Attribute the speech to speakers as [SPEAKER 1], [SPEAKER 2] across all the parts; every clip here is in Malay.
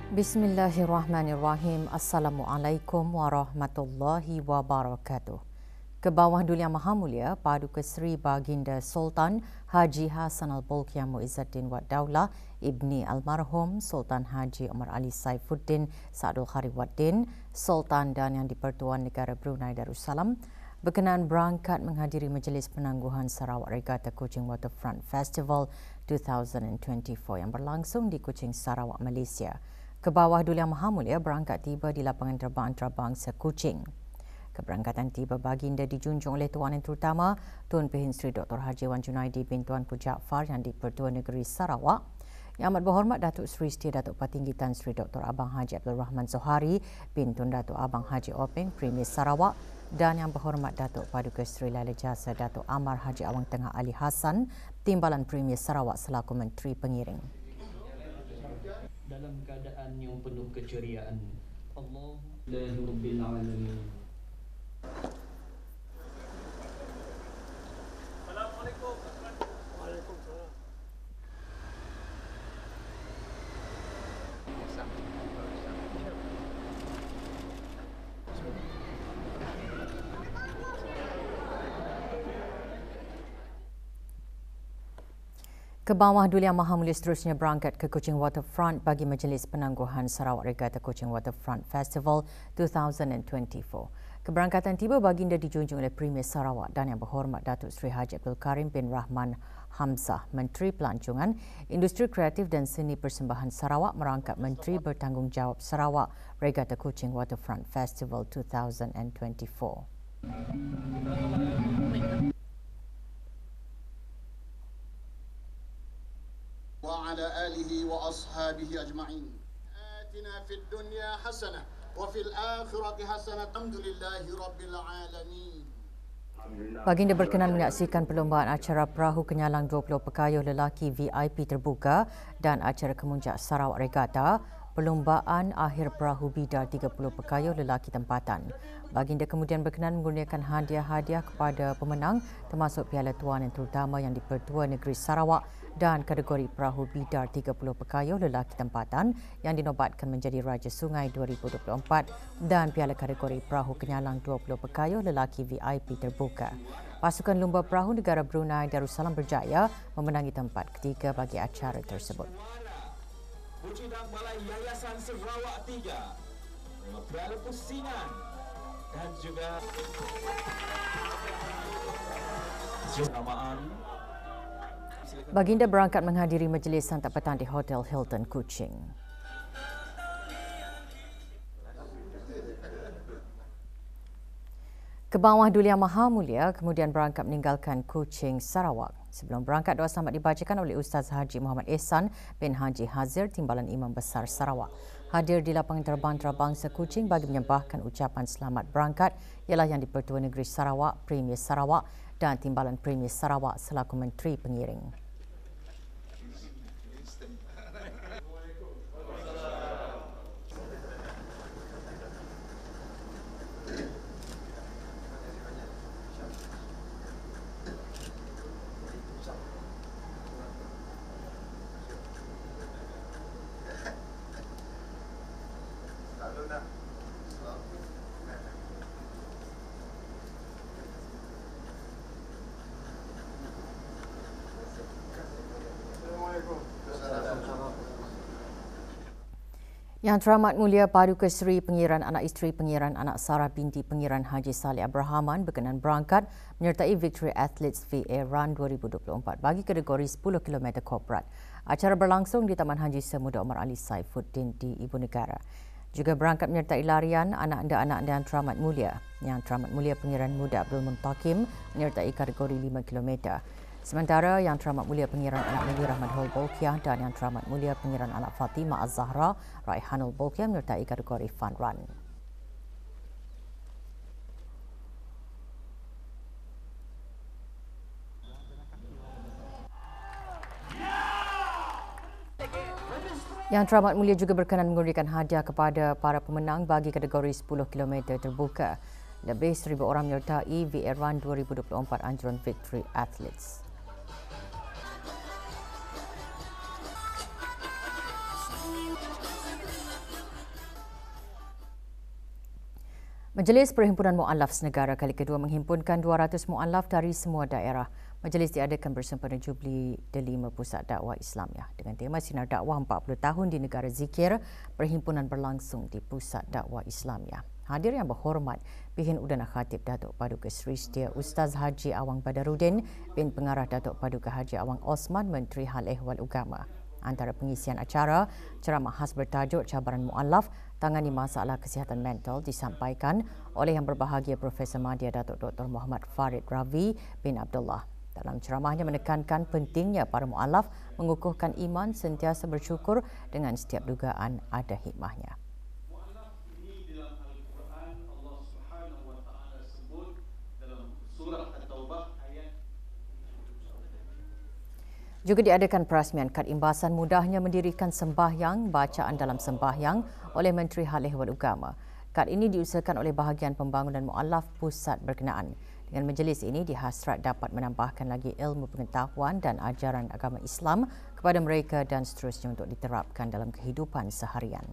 [SPEAKER 1] Bismillahirrahmanirrahim. Assalamualaikum warahmatullahi wabarakatuh. Ke bawah Duli Yang Maha Mulia Paduka Seri Baginda Sultan Haji Hassan Al-Bolkiah Muizzuddin Wad Daulah Ibni Almarhum Sultan Haji Omar Ali Saifuddin Saadul Khariwaddin Sultan dan Yang di-Pertuan Negara Brunei Darussalam berkenan berangkat menghadiri Majlis Penangguhan Sarawak Regatta Kuching Waterfront Festival 2024 yang berlangsung di Kuching, Sarawak, Malaysia. Ke bawah Duli Yang Maha Mulia berangkat tiba di lapangan terbang antarabangsa Kuching. Keberangkatan tiba baginda dijunjung oleh Tuan Yang Terutama Tun Pehin Sri Dr. Haji Wan Junaidi bin Tuan Pu Jaafar Yang di-Pertua Negeri Sarawak, Yang Amat Berhormat Datuk Seri Siti Datuk Patinggi Tan Sri Dr. Abang Haji Abdul Rahman Zohari bin Tun Datuk Abang Haji Openg Premier Sarawak dan Yang Berhormat Datuk Paduka Seri Laila Jasa Datuk Amar Haji Awang Tengah Ali Hassan Timbalan Premier Sarawak selaku Menteri Pengiring.
[SPEAKER 2] Dalam keadaan yang penuh keceriaan. Alhamdulillahirabbil alamin. Assalamualaikum. Waalaikumsalam.
[SPEAKER 1] Ke bawah Duli Yang Maha Mulia seterusnya berangkat ke Kuching Waterfront bagi Majlis Penangguhan Sarawak Regatta Kuching Waterfront Festival 2024. Keberangkatan tiba baginda dijunjung oleh Premier Sarawak dan Yang Berhormat Datuk Seri Haji Abdul Karim bin Rahman Hamzah, Menteri Pelancongan, Industri Kreatif dan Seni Persembahan Sarawak merangkap Menteri Bertanggungjawab Sarawak Regatta Kuching Waterfront Festival 2024.
[SPEAKER 3] وعلى آله وأصحابه أجمعين. آتنا في الدنيا حسنة وفي الآخرة حسنة. الحمد لله رب العالمين.
[SPEAKER 1] Baginda berkenan menyaksikan perlombaan acara Perahu Kenyalang 20 Pekayuh Lelaki VIP terbuka dan acara Kemuncak Sarawak Regatta, perlombaan akhir Perahu Bidar 30 Pekayuh Lelaki Tempatan. Baginda kemudian berkenan menggunakan hadiah-hadiah kepada pemenang termasuk Piala Tuan Yang Terutama Yang di-Pertua Negeri Sarawak dan kategori Perahu Bidar 30 Pekayuh Lelaki Tempatan yang dinobatkan menjadi Raja Sungai 2024 dan Piala kategori Perahu Kenyalang 20 Pekayuh Lelaki VIP terbuka. Pasukan Lumba Perahu Negara Brunei Darussalam berjaya memenangi tempat ketiga bagi acara tersebut.
[SPEAKER 4] Pucidang Balai Yayasan Sarawak 3 menerima Piala Pusingan dan juga keutamaan.
[SPEAKER 1] Baginda berangkat menghadiri majlis santap petang di Hotel Hilton Kuching. Ke bawah Duli Yang Maha Mulia kemudian berangkat meninggalkan Kuching, Sarawak. Sebelum berangkat, doa selamat dibacakan oleh Ustaz Haji Muhammad Ehsan bin Haji Hazir, Timbalan Imam Besar Sarawak. Hadir di lapangan terbang antarabangsa Kuching bagi menyembahkan ucapan selamat berangkat ialah Yang di-Pertua Negeri Sarawak, Premier Sarawak dan Timbalan Premier Sarawak selaku Menteri Pengiring. Yang Teramat Mulia Paduka Seri Pengiran Anak Isteri Pengiran Anak Sarah binti Pengiran Haji Saleh Abrahaman berkenan berangkat menyertai Victory Athletes VA Run 2024 bagi kategori 10 km korporat. Acara berlangsung di Taman Haji Semuda Omar Ali Saifuddin di Ibu Negara. Juga berangkat menyertai larian anak-anak Yang Teramat Mulia. Yang Teramat Mulia Pengiran Muda Abdul Muntakim menyertai kategori 5 km. Sementara Yang Teramat Mulia Pengiran Anak Negeri Rahmanul Bolkiah dan Yang Teramat Mulia Pengiran Anak Fatimah Az-Zahra Raihanul Bolkiah menyertai kategori Fun Run. Yang Teramat Mulia juga berkenan memberikan hadiah kepada para pemenang bagi kategori 10 km terbuka. Lebih 1,000 orang menyertai VA Run 2024 anjuran Victory Athletes. Majlis Perhimpunan Mu'allaf Senegara kali kedua menghimpunkan 200 mu'allaf dari semua daerah. Majlis diadakan bersempena Jubli Delima Pusat Dakwah Islamiah dengan tema Sinar Dakwah 40 Tahun di Negara Zikir. Perhimpunan berlangsung di Pusat Dakwah Islamiah. Hadir yang berhormat Pihin Udana Khatib Datuk Paduka Seri Setia Ustaz Haji Awang Badaruddin bin Pengarah Datuk Paduka Haji Awang Osman Menteri Hal Ehwal Agama. Antara pengisian acara, ceramah khas bertajuk Cabaran Mu'allaf Tangani Masalah Kesihatan Mental disampaikan oleh yang berbahagia Profesor Madya Datuk Dr. Muhammad Farid Ravi bin Abdullah. Dalam ceramahnya menekankan pentingnya para mu'allaf mengukuhkan iman, sentiasa bersyukur dengan setiap dugaan ada hikmahnya.
[SPEAKER 5] Mu'allaf ini dalam Al-Quran Allah Subhanahu wa taala sebut dalam surah At-Taubah ayat.
[SPEAKER 1] Juga diadakan perasmian kad imbasan mudahnya mendirikan sembahyang bacaan dalam sembahyang oleh Menteri Hal Ehwal Agama. Kad ini diusahakan oleh bahagian pembangunan mu'allaf pusat berkenaan. Dengan majlis ini dihasrat dapat menambahkan lagi ilmu pengetahuan dan ajaran agama Islam kepada mereka dan seterusnya untuk diterapkan dalam kehidupan seharian.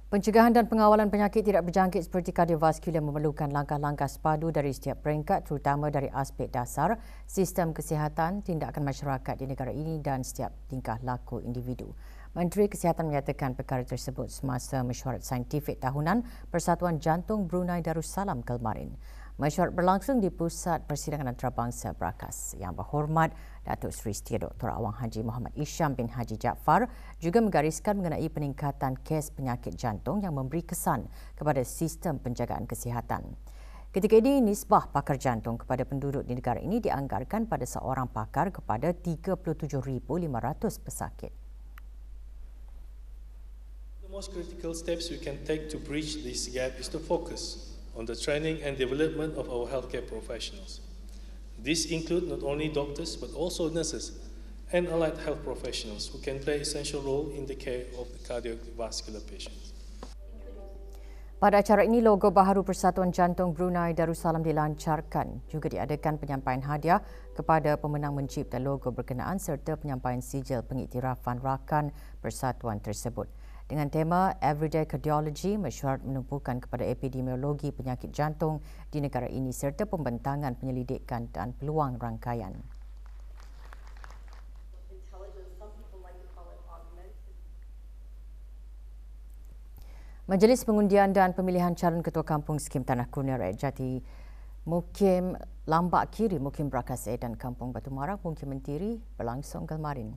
[SPEAKER 1] Pencegahan dan pengawalan penyakit tidak berjangkit seperti kardiovaskular memerlukan langkah-langkah sepadu dari setiap peringkat terutama dari aspek dasar, sistem kesihatan, tindakan masyarakat di negara ini dan setiap tingkah laku individu. Menteri Kesihatan menyatakan perkara tersebut semasa mesyuarat saintifik tahunan Persatuan Jantung Brunei Darussalam kemarin. Mesyuarat berlangsung di Pusat Persidangan Antarabangsa Brakas. Yang berhormat Datuk Seri Setia Dr. Awang Haji Muhammad Isham bin Haji Jaafar juga menggariskan mengenai peningkatan kes penyakit jantung yang memberi kesan kepada sistem penjagaan kesihatan. Ketika ini, nisbah pakar jantung kepada penduduk di negara ini dianggarkan pada seorang pakar kepada 37,500 pesakit.
[SPEAKER 6] The most critical steps we can take to bridge this gap is to focus on the training and development of our healthcare professionals. These include not only doctors but also nurses and allied health professionals who can play essential role in the care of the cardiovascular patients.
[SPEAKER 1] Pada acara ini, logo baharu Persatuan Jantung Brunei Darussalam dilancarkan. Juga diadakan penyampaian hadiah kepada pemenang mencipta logo berkenaan serta penyampaian sijil pengiktirafan rakan persatuan tersebut. Dengan tema Everyday Cardiology, mesyuarat menumpukan kepada epidemiologi penyakit jantung di negara ini serta pembentangan penyelidikan dan peluang rangkaian. Majlis Pengundian dan Pemilihan Calon Ketua Kampung Skim Tanah Kurnia Rakyat Jati Mukim Lambak Kiri, Mukim Brakas dan Kampung Batu Marang, Mukim Mentiri berlangsung kemarin.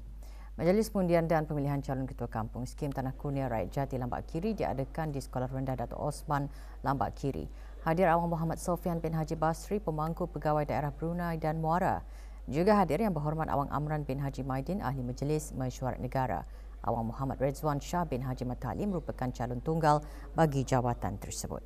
[SPEAKER 1] Majlis Pengundian dan Pemilihan Calon Ketua Kampung Skim Tanah Kurnia Rakyat Jati Lambak Kiri diadakan di Sekolah Rendah Datuk Osman Lambak Kiri. Hadir Awang Muhammad Sofian bin Haji Basri, Pemangku Pegawai Daerah Brunei dan Muara. Juga hadir yang berhormat Awang Amran bin Haji Maidin, Ahli Majlis Mesyuarat Negara. Awang Muhammad Rezwan Shah bin Haji Matali merupakan calon tunggal bagi jawatan tersebut.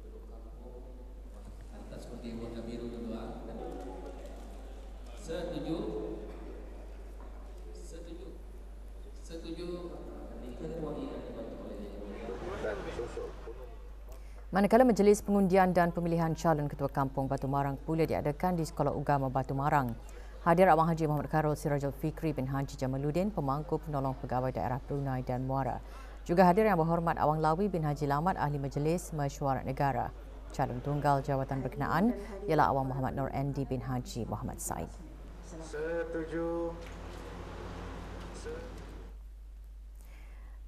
[SPEAKER 1] Manakala Majlis Pengundian dan Pemilihan Calon Ketua Kampung Batu Marang pula diadakan di Sekolah Agama Batu Marang. Hadir Awang Haji Muhammad Khairul Sirajul Fikri bin Haji Jamaluddin, Pemangku Penolong Pegawai Daerah Brunei dan Muara. Juga hadir yang berhormat Awang Lawi bin Haji Lamat, Ahli Majlis Mesyuarat Negara. Calon tunggal jawatan berkenaan ialah Awang Muhammad Nur Endi bin Haji Muhammad Said.
[SPEAKER 5] Setuju.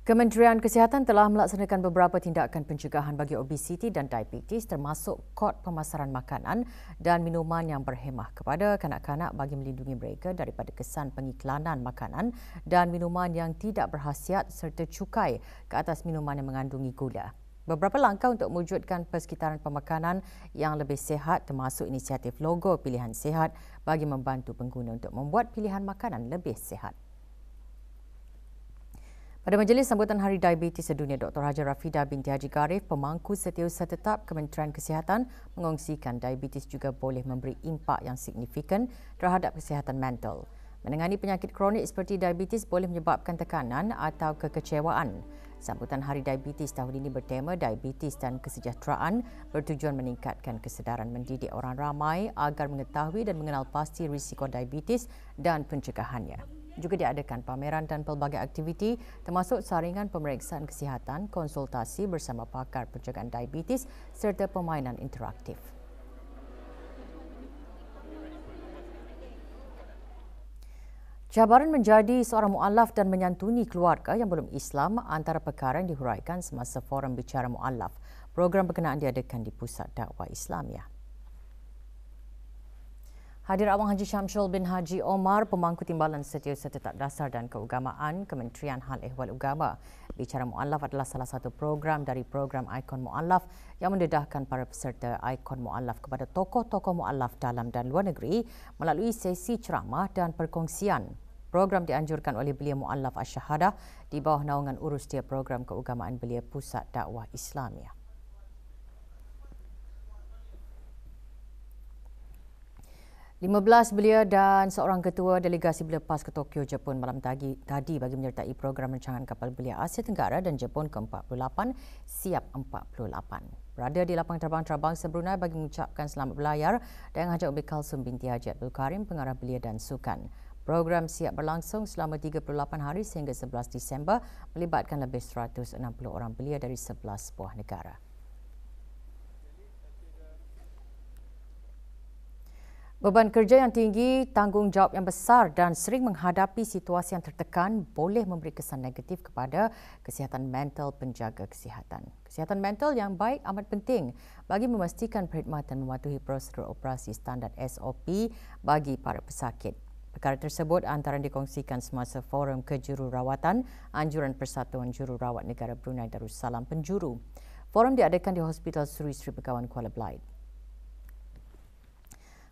[SPEAKER 1] Kementerian Kesihatan telah melaksanakan beberapa tindakan pencegahan bagi obesiti dan diabetes termasuk kod pemasaran makanan dan minuman yang berhemah kepada kanak-kanak bagi melindungi mereka daripada kesan pengiklanan makanan dan minuman yang tidak berkhasiat serta cukai ke atas minuman yang mengandungi gula. Beberapa langkah untuk mewujudkan persekitaran pemakanan yang lebih sihat termasuk inisiatif logo pilihan sihat bagi membantu pengguna untuk membuat pilihan makanan lebih sihat. Pada majlis sambutan Hari Diabetes Sedunia, Dr. Hajar Rafidah binti Haji Garif, Pemangku Setiausaha Tetap Kementerian Kesihatan, mengongsikan diabetes juga boleh memberi impak yang signifikan terhadap kesihatan mental. Menangani penyakit kronik seperti diabetes boleh menyebabkan tekanan atau kekecewaan. Sambutan Hari Diabetes tahun ini bertema Diabetes dan Kesejahteraan, bertujuan meningkatkan kesedaran mendidik orang ramai agar mengetahui dan mengenal pasti risiko diabetes dan pencegahannya. Juga diadakan pameran dan pelbagai aktiviti termasuk saringan pemeriksaan kesihatan, konsultasi bersama pakar pencegahan diabetes serta permainan interaktif. Cabaran menjadi seorang mu'allaf dan menyantuni keluarga yang belum Islam antara perkara yang dihuraikan semasa Forum Bicara Mu'allaf. Program berkenaan diadakan di Pusat Dakwah Islamiah. Hadir Awang Haji Syamsul bin Haji Omar, Pemangku Timbalan Setiausaha Tetap Dasar dan Keagamaan, Kementerian Hal Ehwal Agama. Bicara Mu'allaf adalah salah satu program dari program Ikon Mu'allaf yang mendedahkan para peserta Ikon Mu'allaf kepada tokoh-tokoh mu'allaf dalam dan luar negeri melalui sesi ceramah dan perkongsian. Program dianjurkan oleh Belia Mu'allaf Asy-Syahadah di bawah naungan urustia program keagamaan Belia Pusat Dakwah Islamiah. Lima-belas belia dan seorang ketua delegasi belia PAS ke Tokyo, Jepun malam tadi bagi menyertai program rancangan kapal belia Asia Tenggara dan Jepun ke-48 Siap 48. Berada di lapang terbang Antarabangsa Brunei bagi mengucapkan selamat berlayar dan Haji Umi Kalsum binti Haji Abdul Karim, pengarah belia dan sukan. Program siap berlangsung selama 38 hari sehingga 11 Disember melibatkan lebih 160 orang belia dari 11 buah negara. Beban kerja yang tinggi, tanggungjawab yang besar dan sering menghadapi situasi yang tertekan boleh memberi kesan negatif kepada kesihatan mental penjaga kesihatan. Kesihatan mental yang baik amat penting bagi memastikan perkhidmatan mematuhi prosedur operasi standard SOP bagi para pesakit. Perkara tersebut antara dikongsikan semasa Forum Kejururawatan Anjuran Persatuan Jururawat Negara Brunei Darussalam Penjuru. Forum diadakan di Hospital Sri Sri Begawan Kuala Belait.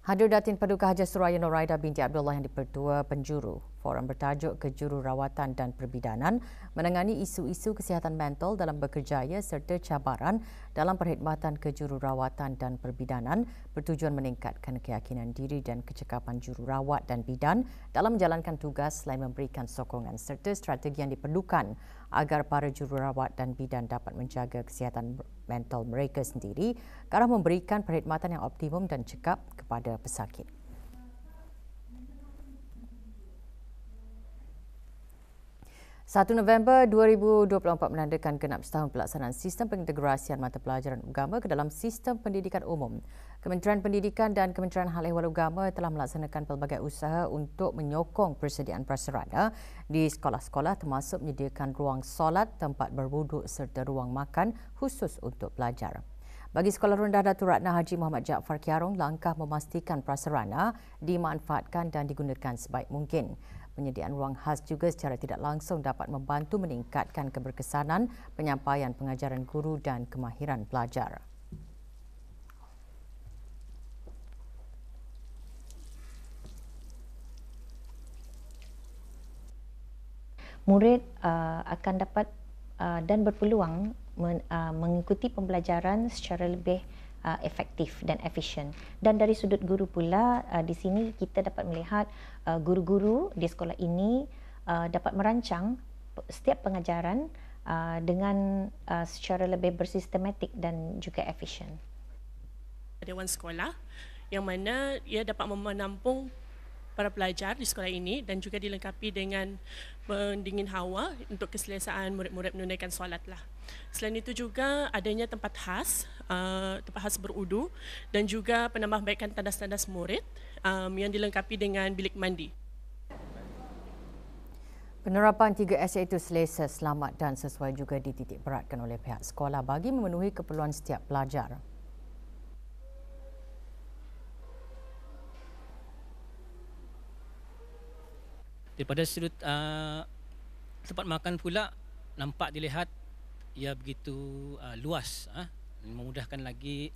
[SPEAKER 1] Hadir Datin Paduka Hajah Suraya Noraida binti Abdullah yang dipertua penjuru. Forum bertajuk Kejururawatan dan Perbidanan menangani isu-isu kesihatan mental dalam bekerjaya serta cabaran dalam perkhidmatan kejururawatan dan perbidanan bertujuan meningkatkan keyakinan diri dan kecekapan jururawat dan bidan dalam menjalankan tugas selain memberikan sokongan serta strategi yang diperlukan agar para jururawat dan bidan dapat menjaga kesihatan mental mereka sendiri ke arah memberikan perkhidmatan yang optimum dan cekap kepada pesakit. Satu November 2024 menandakan genap setahun pelaksanaan sistem pengintegrasian mata pelajaran agama ke dalam sistem pendidikan umum. Kementerian Pendidikan dan Kementerian Hal Ehwal Agama telah melaksanakan pelbagai usaha untuk menyokong persediaan prasarana di sekolah-sekolah termasuk menyediakan ruang solat, tempat berwuduk serta ruang makan khusus untuk pelajar. Bagi Sekolah Rendah Datuk Ratna Haji Muhammad Jaafar Kiarong, langkah memastikan prasarana dimanfaatkan dan digunakan sebaik mungkin. Penyediaan ruang khas juga secara tidak langsung dapat membantu meningkatkan keberkesanan penyampaian pengajaran guru dan kemahiran pelajar.
[SPEAKER 7] Murid akan dapat dan berpeluang mengikuti pembelajaran secara lebih efektif dan efisien. Dan dari sudut guru pula, di sini kita dapat melihat guru-guru di sekolah ini dapat merancang setiap pengajaran dengan secara lebih bersistematik dan juga efisien.
[SPEAKER 8] Dewan sekolah yang mana ia dapat menampung para pelajar di sekolah ini dan juga dilengkapi dengan pendingin hawa untuk keselesaan murid-murid menunaikan solatlah. Selain itu juga adanya tempat khas berudu dan juga penambahbaikan tandas-tandas murid yang dilengkapi dengan bilik mandi.
[SPEAKER 1] Penerapan 3S iaitu selesa, selamat dan sesuai juga dititik beratkan oleh pihak sekolah bagi memenuhi keperluan setiap pelajar.
[SPEAKER 9] Daripada sudut tempat makan pula nampak dilihat ia begitu luas, memudahkan lagi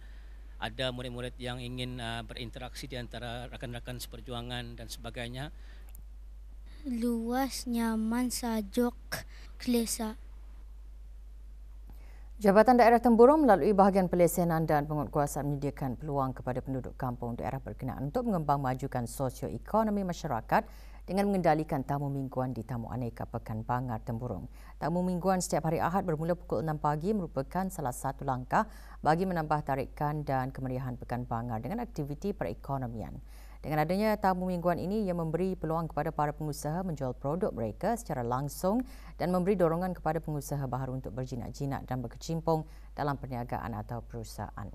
[SPEAKER 9] ada murid-murid yang ingin berinteraksi di antara rakan-rakan seperjuangan dan sebagainya.
[SPEAKER 10] Luas, nyaman, sajuk, selesa.
[SPEAKER 1] Jabatan Daerah Temburong melalui bahagian pelesenan dan penguatkuasaan menyediakan peluang kepada penduduk kampung daerah berkenaan untuk mengembang majukan sosioekonomi masyarakat dengan mengendalikan tamu mingguan di Tamu Aneka Pekan Bangar Temburong. Tamu mingguan setiap hari Ahad bermula pukul 6 pagi merupakan salah satu langkah bagi menambah tarikan dan kemeriahan Pekan Bangar dengan aktiviti perekonomian. Dengan adanya tamu mingguan ini, ia memberi peluang kepada para pengusaha menjual produk mereka secara langsung dan memberi dorongan kepada pengusaha baharu untuk berjinak-jinak dan berkecimpung dalam perniagaan atau perusahaan.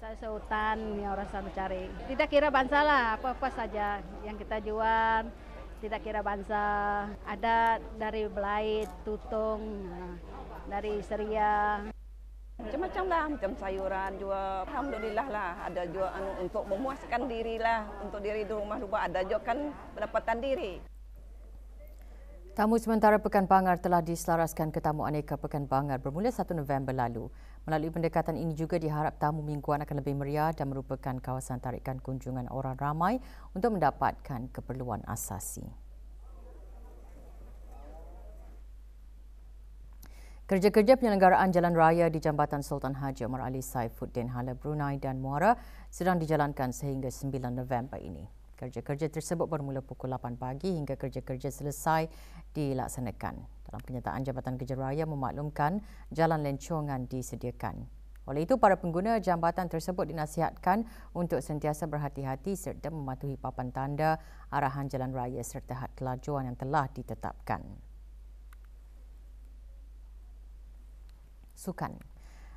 [SPEAKER 11] Saya sehutan yang orang selalu cari. Tidak kira bangsa lah, apa-apa saja yang kita jual. Tidak kira bangsa. Ada dari belait, tutung, dari seria.
[SPEAKER 12] Macam-macam lah, macam sayuran juga. Alhamdulillah lah, ada juga untuk memuaskan diri lah. Untuk diri di rumah ada juga kan pendapatan diri.
[SPEAKER 1] Tamu sementara Pekan Bangar telah diselaraskan ke Tamu Aneka Pekan Bangar bermula 1 November lalu. Melalui pendekatan ini juga diharap tamu mingguan akan lebih meriah dan merupakan kawasan tarikan kunjungan orang ramai untuk mendapatkan keperluan asasi. Kerja-kerja penyelenggaraan jalan raya di Jambatan Sultan Haji Omar Ali Saifuddin Hala Brunei dan Muara sedang dijalankan sehingga 9 November ini. Kerja-kerja tersebut bermula pukul 8 pagi hingga kerja-kerja selesai dilaksanakan. Dalam kenyataan, Jabatan Kerja Raya memaklumkan jalan lencongan disediakan. Oleh itu, para pengguna jambatan tersebut dinasihatkan untuk sentiasa berhati-hati serta mematuhi papan tanda arahan jalan raya serta had kelajuan yang telah ditetapkan. Sukan.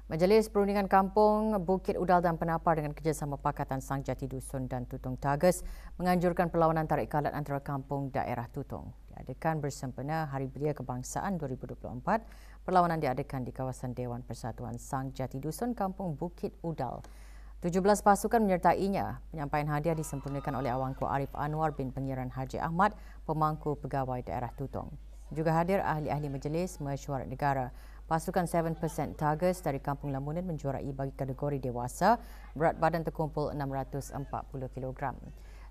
[SPEAKER 1] Majlis Perundingan Kampung Bukit Udal dan Penapar dengan kerjasama Pakatan Sang Jati Dusun dan Tutong Tages menganjurkan perlawanan tarik kalat antara kampung daerah Tutong. Diadakan bersempena Hari Belia Kebangsaan 2024. Perlawanan diadakan di kawasan Dewan Persatuan Sang Jati Dusun Kampung Bukit Udal. 17 pasukan menyertainya. Penyampaian hadiah disempurnakan oleh Awangku Arif Anwar bin Pengiran Haji Ahmad, pemangku pegawai daerah Tutong. Juga hadir ahli-ahli Majlis Mesyuarat Negara. Pasukan 7% Tages dari Kampung Lamunan menjuarai bagi kategori dewasa, berat badan terkumpul 640 kg.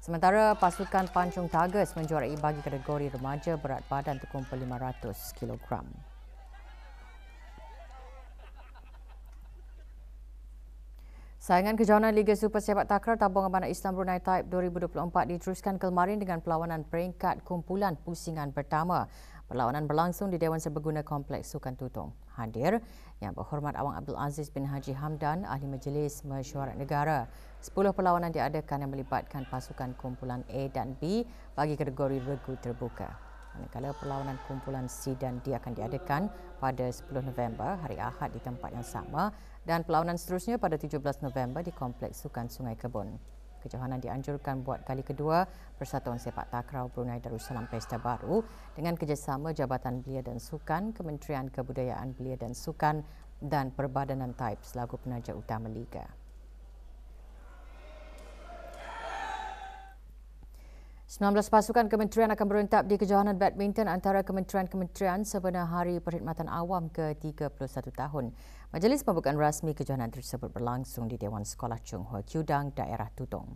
[SPEAKER 1] Sementara pasukan Pancung Tages menjuarai bagi kategori remaja, berat badan terkumpul 500 kg. Saingan kejohanan Liga Super Sepak Takraw Tabung Amanah Islam Brunei Type 2024 diteruskan kemarin dengan perlawanan peringkat kumpulan pusingan pertama. Perlawanan berlangsung di Dewan Serbaguna Kompleks Sukan Tutong. Hadir Yang Berhormat Awang Abdul Aziz bin Haji Hamdan, Ahli Majlis Mesyuarat Negara. 10 perlawanan diadakan yang melibatkan pasukan kumpulan A dan B bagi kategori regu terbuka. Manakala perlawanan kumpulan C dan D akan diadakan pada 10 November, hari Ahad di tempat yang sama, dan perlawanan seterusnya pada 17 November di Kompleks Sukan Sungai Kebun. Kejohanan dianjurkan buat kali kedua Persatuan Sepak Takraw Brunei Darussalam Pesta Baru dengan kerjasama Jabatan Belia dan Sukan, Kementerian Kebudayaan Belia dan Sukan dan Perbadanan Type selaku penaja utama Liga. 19 pasukan kementerian akan berentap di kejohanan badminton antara kementerian-kementerian sebenar Hari Perkhidmatan Awam ke-31 tahun. Majlis pembukaan rasmi kejohanan tersebut berlangsung di Dewan Sekolah Chung Hua Kudang, daerah Tutong.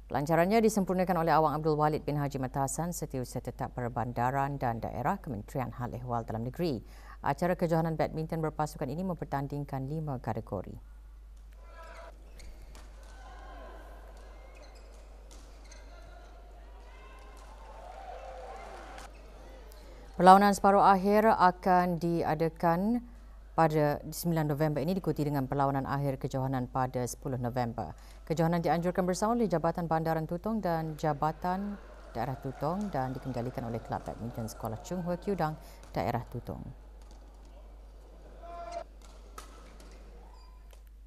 [SPEAKER 1] Pelancarannya disempurnakan oleh Awang Abdul Walid bin Haji Matahasan, Setiausaha Tetap Perbandaran dan Daerah Kementerian Hal Ehwal Dalam Negeri. Acara kejohanan badminton berpasukan ini mempertandingkan 5 kategori. Perlawanan separuh akhir akan diadakan pada 9 November ini diikuti dengan perlawanan akhir kejohanan pada 10 November. Kejohanan dianjurkan bersama oleh Jabatan Bandaran Tutong dan Jabatan Daerah Tutong dan dikendalikan oleh Kelab Badminton Sekolah Chung Hua Kudang, daerah Tutong.